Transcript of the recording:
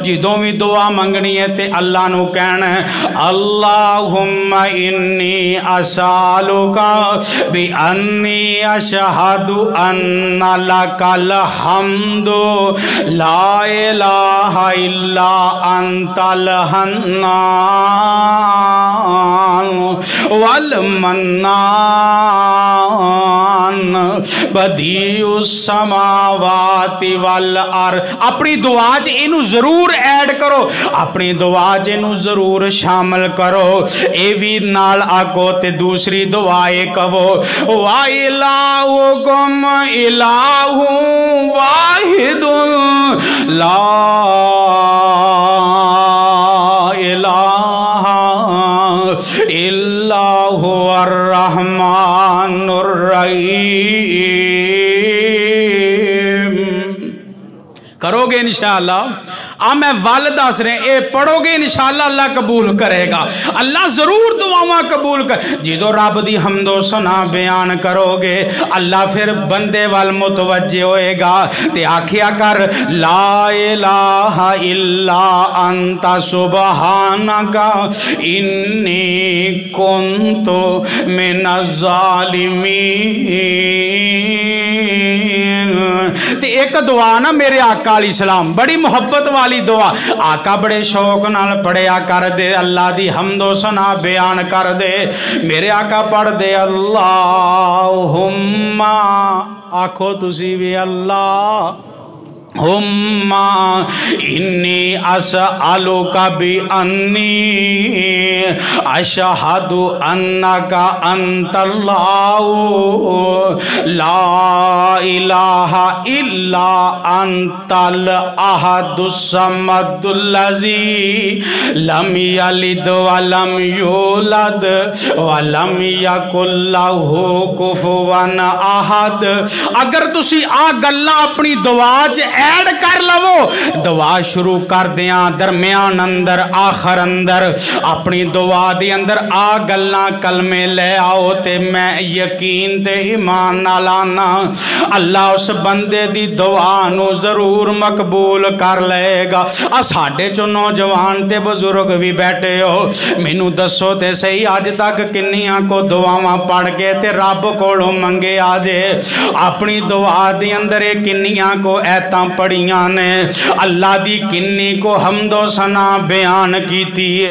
جدوں بھی دعا منگنی ہے تے اللہ نو کہنا ہے اللہم انی اسالوکا بی انی اشہد ان لک الحمد لا الہ الا انت الحنان والمنان بدیع السماوات والارض. اپنی دعا چ اینو ضرور ایڈ کرو، اپنی دعا چ اینو ضرور شامل کرو. اے بھی نال آکو تے دوسری دعائے کہو وَإِلَٰهُكُمْ إِلَٰهٌ وَاحِدٌ لَا إِلَٰهَ إِلَّا هُوَ الرَّحْمَنُ الرَّحِيمُ. کرو گے انشاءاللہ. میں ول دس رہے اے پڑھو گے انشاءاللہ اللہ قبول کرے گا. اللہ ضرور دعاواں قبول کر. جدو رب دی حمد و ثنا بیان کرو گے اللہ پھر بندے وال متوجہ ہوئے گا تے آکھیا کر لا الہ الا انت سبحانک انی کنت من الظالمین. تے ایک دعا نا میرے آقا علیہ السلام بڑی محبت والی دعا آقا بڑے شوق نال پڑھیا کر دے. اللہ دی حمد و ثنا بیان کر دے. میرے آقا پڑھ دے اللہم آکھو تسی بھی اللہ ہم انی اسألوک بانی اشہد انک انت اللہ لا الہ الا انت الاحد الصمد الذی لم یلد ولم یولد ولم یکن لہ کفوا احد. اگر تسی آ گلاں اپنی دعا چ ایڈ کر لو دعا شروع کر دیاں درمیان اندر آخر اندر اپنی دعا دی اندر آ گلاں کلمے لے آؤ تے میں یقین تے ایمان نال آنا اللہ اس بندے دی دعا نو ضرور مقبول کر لے گا. ساڈے چو نوجوان تے بزرگ بھی بیٹھے ہو مینوں دسو تے صحیح اج تک کنیاں کو دعاواں پڑھ کے تے رب کولوں منگے آجے اپنی دعا دی اندر کنیاں کو ایتاں پڑھیاں نے اللہ دی کنی کو حمد و ثنا بیان کیتی ہے.